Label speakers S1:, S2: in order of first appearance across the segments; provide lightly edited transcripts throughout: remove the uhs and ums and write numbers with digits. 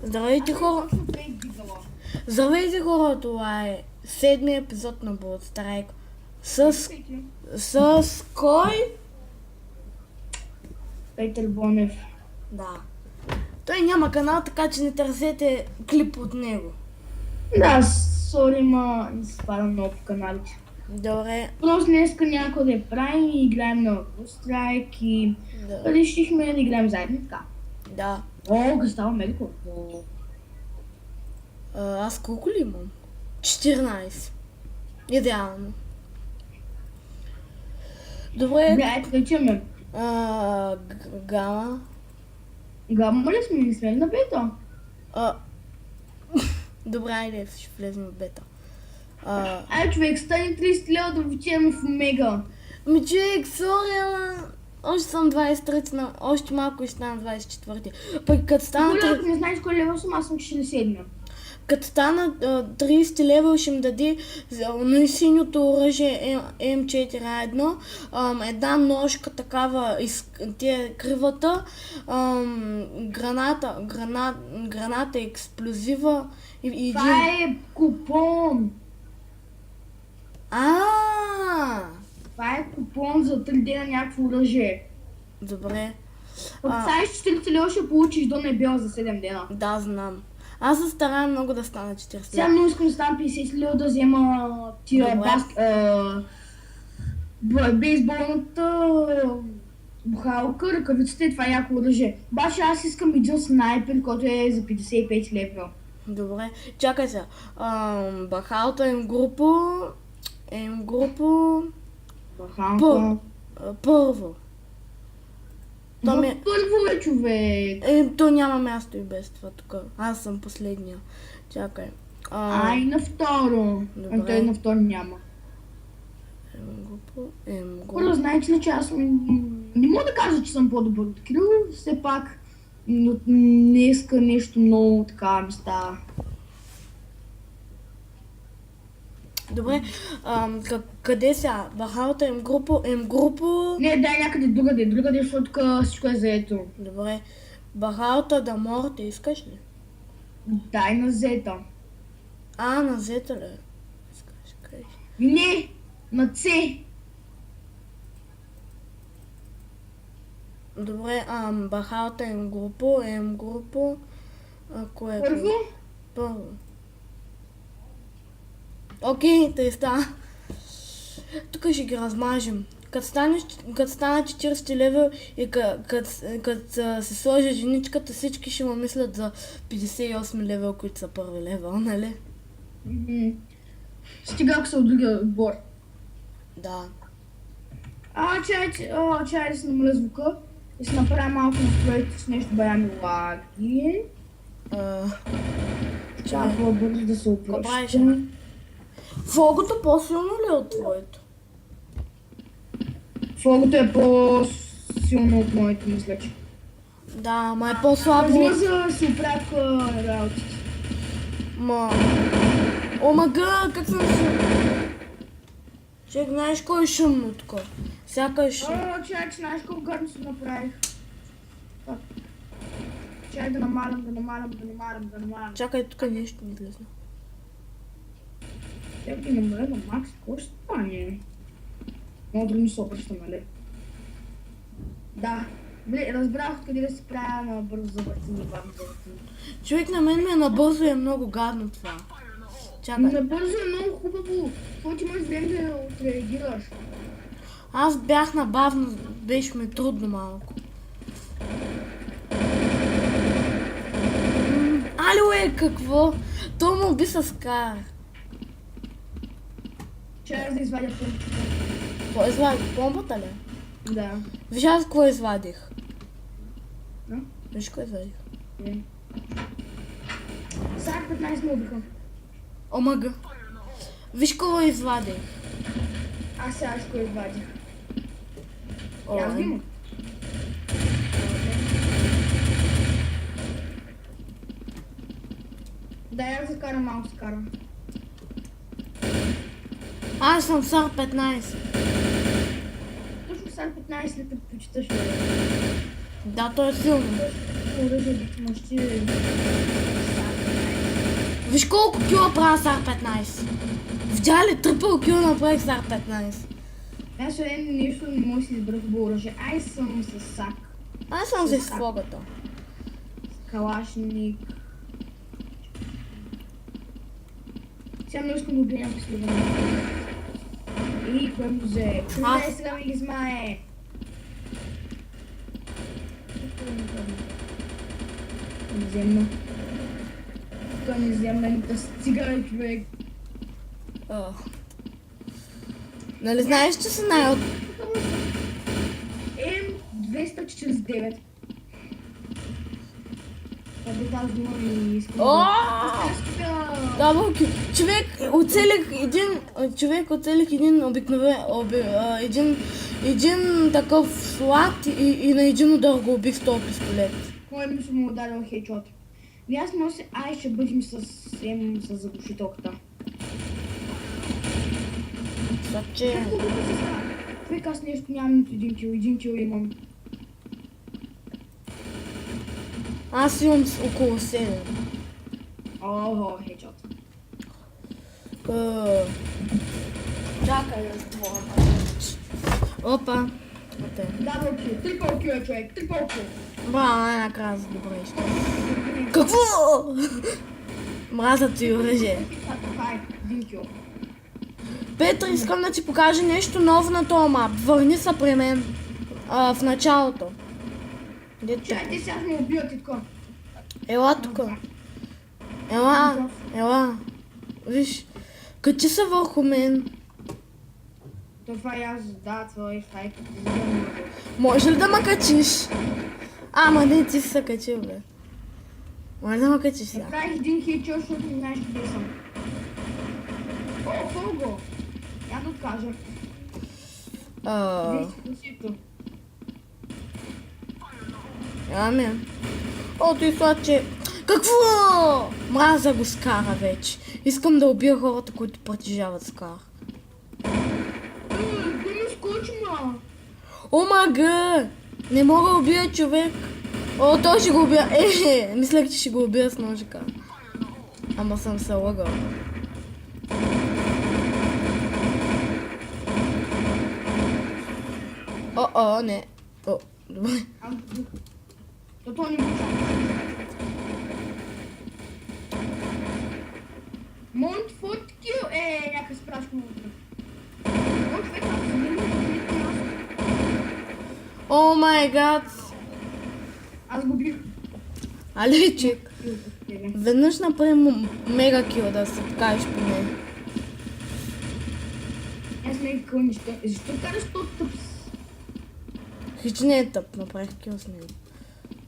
S1: Здравейте хора!
S2: Точно бе дигала.
S1: Здравейте хора! Това е 7-ми епизод на Blood Strike. С кой?
S2: Петър Бонев.
S1: Да. Той няма канал, така че не търсете клип от него.
S2: Да, сори, ма не се спадам много по каналите.
S1: Добре.
S2: Просто днеска някъде правим и играем на Blood Strike и
S1: Да.
S2: решихме да играем заедно така.
S1: Да.
S2: О, гъстава Мелико.
S1: Аз колко ли имам? 14. Идеално. Добре.
S2: Ето да чуме.
S1: Гама.
S2: Гамма ли сме? Не сме ли на бета?
S1: Добре, айде, ще влезем в бета.
S2: Ай, човек, стани 30 лева да вечераме в Омега.
S1: Човек, сори, ама още съм 23, още малко и стана 24. Пък като стана,
S2: Ако не знаеш кой лева съм, аз съм 67.
S1: като стана 30 левел ще ми даде на синьото оръжие М4А1, една ножка такава, тия кривата, граната експлозива и един...
S2: Това е купон. Това е купон за 3 дена някакво оръжие.
S1: Добре.
S2: От сега 40 лева ще получиш до небела за 7 дена.
S1: Да, знам. Аз се старая много да стана 40
S2: Сега
S1: лева.
S2: много искам да стана 50 лева да взема тия бейсболната бухалка, ръкавицата и това яко оръжие. Баш аз искам един снайпер, който е за 55 лева.
S1: Добре, чакай сега. Бахалта групо...
S2: Бахалка.
S1: Първо.
S2: Първо е, човек.
S1: То няма място и без това тук. Аз съм последния. Чакай.
S2: И на второ.
S1: Добре.
S2: Той на второ няма. Първо, знаете ли, че аз не мога да кажа, че съм по-добър от Кирил, все пак днеска нещо много така ми става.
S1: Добре, къде сега? Бахалта групо...
S2: Не, дай някъде другаде, защото тук всичко е заето.
S1: Добре. Бахалта да морте, искаш ли?
S2: Дай на зета.
S1: На зета ли? Искаш, кажи.
S2: Не, на С.
S1: Добре, Бахалта групо... Кое е? Първо. Окей, тъй стана. Тук ще ги размажем. Като стана 40 лева и като се сложи женичката, всички ще му мислят за 58 лева, които са първи лева, нали?
S2: Стига ако са от другия отбор.
S1: Да.
S2: Чай да се намаля звука и се направя малко настройки с нещо бая лаги. Чакай бързо да се опроща.
S1: Фогото по-силно ли е от твоето?
S2: Фогото е по-силно от моето, мисля, че.
S1: Да, ма е по-слабо.
S2: Възможно да се оправят работите.
S1: Омага, как съм шум? Човек, знаеш кой е шумно тук? Всяка е шум.
S2: Чай, че знаеш колко гадно се направих. Чай да намалям.
S1: Чакай, тук нещо не излезна.
S2: Трябва да намаля на макс, какво ще стане? Много трудно се обръща, нали? Да. Разбрах откъде да се правя на бързо завъртени, бавно завъртени.
S1: Човек, на мен ми е набързо и е много гадно това. Чакай.
S2: Набързо е много хубаво. Какво ти имаш време да отреагираш?
S1: Аз бях набавно, беше ми трудно малко. Алюе, какво? То му уби с кар.
S2: Чай да извадя помпата.
S1: Какво извадих? Помпата ли?
S2: Да.
S1: Виж аз какво извадих.
S2: Да?
S1: Виж какво извадих.
S2: Сега 15 ме убиха.
S1: Омага. Виж какво извадих.
S2: Аз сега ще го извадих.
S1: О,
S2: Я снимам. Да, я закарам, малко закарам.
S1: Аз съм САР 15.
S2: Точно сега 15 ли предпочиташ?
S1: Да, той е силно.
S2: оръжие бих мъщи.
S1: Виж колко кила правя с R15. Видя ли трипъл кил направих с R15?
S2: Аз нещо не мога да си избера хубаво оръжие. Ай съм с сак.
S1: Аз съм си с фогата.
S2: Калашник. Сега много искам да убия някой сливане. И кое му взе? Кое сега ми ги змае? Земно. Той ми взема да стига, човек.
S1: Нали знаеш, че си най-от...
S2: М249. Това би тази дума и искам
S1: Дабъл кил. Човек оцелих един обикновен... Един такъв слад и на един удар го убих с този пистолет.
S2: Кой ми съм му ударил хедшот. И аз може се... Ай, ще бъдем с заглушителката.
S1: Саче.
S2: Човек, аз нещо нямам нито един кил имам.
S1: Аз имам около 7.
S2: Ого, хедшот.
S1: Чакай, разтворя. Опа.
S2: Дабъл кил, трипъл кил е, човек, трипъл кил.
S1: Браво, най-накрая за добре ще. Какво? Мразят ти оръжие.
S2: Това е, един кил.
S1: Петър, искам да ти покажа нещо ново на този мап. Върни се при мен. В началото.
S2: Чай, те сега ме убиват и така.
S1: Ела тук. Ела. Виж. Качи се върху мен.
S2: Това е аз, да, това е хайк.
S1: Може ли да ме качиш? Ама не, ти си се качил, бе. Може да ме качиш сега.
S2: Направих един хедшот, защото не знаеш къде съм. О, Фого! Я да откажа. Виж,
S1: Ами. О, той сладче. Какво? Мраза го скара вече. Искам да убия хората, които притежават скар.
S2: Да ми скочи, ма!
S1: О, мага! Не мога да убия човек. О, той ще го убия. Мислех, че ще го убия с ножика. Ама съм се лъгал. О, не. О, добре.
S2: То не го чака. Монт фоткил е някакъв спрашка вътре.
S1: О май гад.
S2: Аз го бих.
S1: Аличик. Веднъж направи мега кил да се покажеш по мен.
S2: Аз мега кил неща. Защо караш то тъп?
S1: Хич не е тъп, направих кил с него.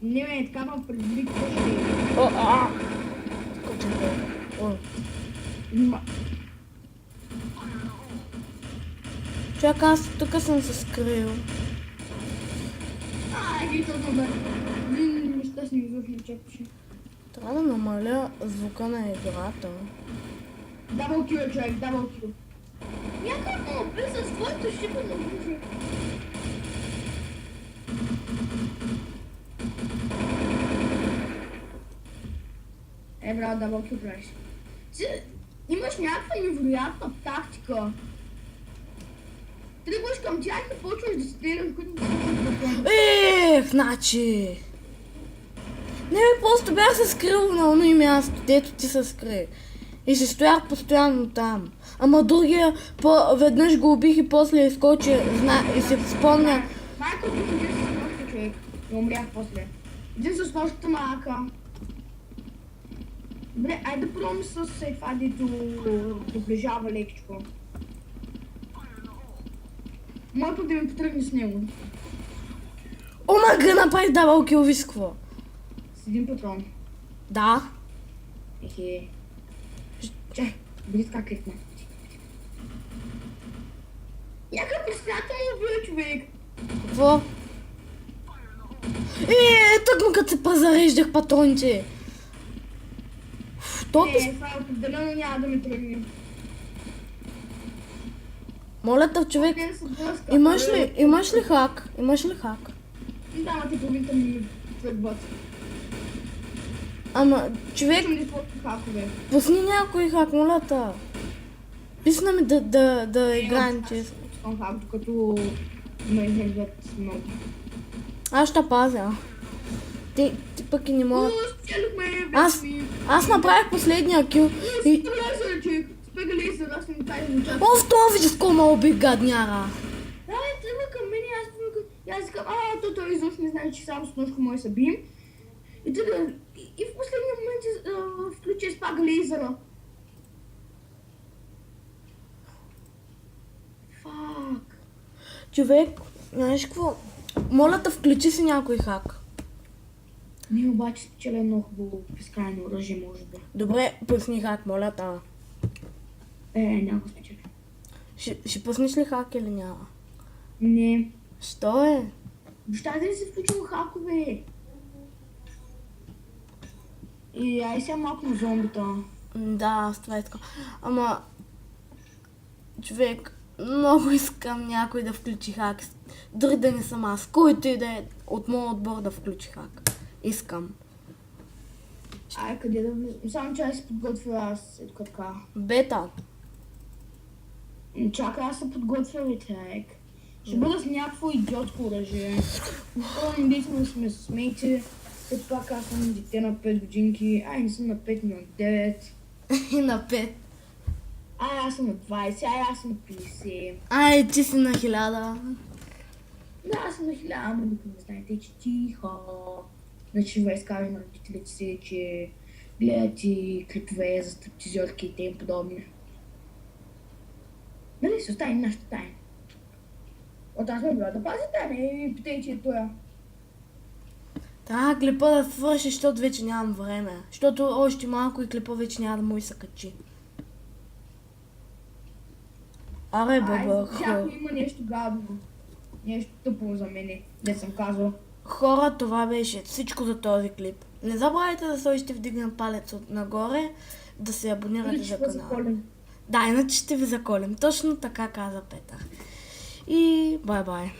S2: Не ме, така ма предвид какво ще е.
S1: О, Скочи бе. О. Чакай, аз тук съм се скрил.
S2: Ги точно бе. Неща с него не чакаше.
S1: Трябва да намаля звука на играта.
S2: Дабъл кил е, човек, дабъл кил. Някакво описа с твоето шипано оръжие. Брат, дабъл кил правиш. Ти имаш някаква невероятна тактика. Тръгваш към тях и почваш да стреляш, които да се
S1: значи... Не, просто бях се скрил на оно и място, дето ти се скри. И се стоях постоянно там. Ама другия веднъж го убих и после изкочи и се спомня.
S2: Майко, ти един с нощта, човек. И умрях после. Един с нощта мака. Добре, айде да пробвам с това, дето доближава лекичко. Моето да ми потръгне с него.
S1: Омага, направих дабъл кил, виж какво.
S2: С един патрон.
S1: Да.
S2: Ехе. Чай, бъди така критна. Някакъв приятел му убива, човек.
S1: Какво? Тъкмо като се презареждах патроните.
S2: Това определено няма да ми тръгне.
S1: Моля те, човек, имаш ли хак? Имаш ли хак?
S2: Да, ти половинта ми тръгват.
S1: Ама, човек,
S2: Искам ли твоите хакове?
S1: пусни някой хак, моля та. Писна ми да играем честно.
S2: Искам хак, докато ме изгледат много.
S1: Аз ще пазя. Ти пък и не мога.
S2: Спечелихме,
S1: Аз направих последния кил и...
S2: Лазерчик, спегали се, аз не тази участвам.
S1: О, в това виж с кома уби гадняра.
S2: Тръгва към мен, аз викам, той изобщо не знае, че само с ножка може да се бием. И тръгва, и в последния момент включи спага лейзера. Фак.
S1: Човек, знаеш какво? Моля те, включи си някой хак.
S2: Ние обаче спечеля едно хубаво безкрайно оръжие, може би.
S1: Добре, пусни хак, моля те.
S2: Няма го спечеля.
S1: Ще пуснеш ли хак или няма?
S2: Не.
S1: Що е?
S2: Баща да си включил хакове. И ай сега малко на зомбита.
S1: Да, аз това искам. Ама, човек, много искам някой да включи хак. Дори да не съм аз. Който и да е от моят отбор да включи хак. Искам.
S2: Ай, къде да влизам? Само че аз се подготвя аз ето така.
S1: Бета.
S2: Чакай, аз се подготвя, бе, човек. Ще бъда с някакво идиотско оръжие. Ние сме смейте. Все пак аз съм дете на 5 годинки. Ай, не съм на 5, но на 9.
S1: И на 5.
S2: Ай, аз съм на 20. Ай, аз съм на 50.
S1: Ай, ти си на 1000.
S2: Да, аз съм на 1000, ама докато не знаете, че тихо. Значи ще изкажа на родителите си, че гледат и клипове за стриптизьорки и тем подобни. Нали си остане нашата тайна? От аз ме била да пази тайна и питай, че е тоя.
S1: Трябва клипа да свърши, защото вече нямам време. Защото още малко и клипа вече няма да му и се качи. Аре, баба,
S2: Всяко има нещо гадно. Нещо тъпо за мене, не съм казал.
S1: хора, това беше всичко за този клип. Не забравяйте да сложите вдигнат палец от нагоре, да се абонирате
S2: Или
S1: за
S2: ще
S1: канала.
S2: заколем.
S1: Да, иначе ще ви заколем. Точно така каза Петър. И бай-бай.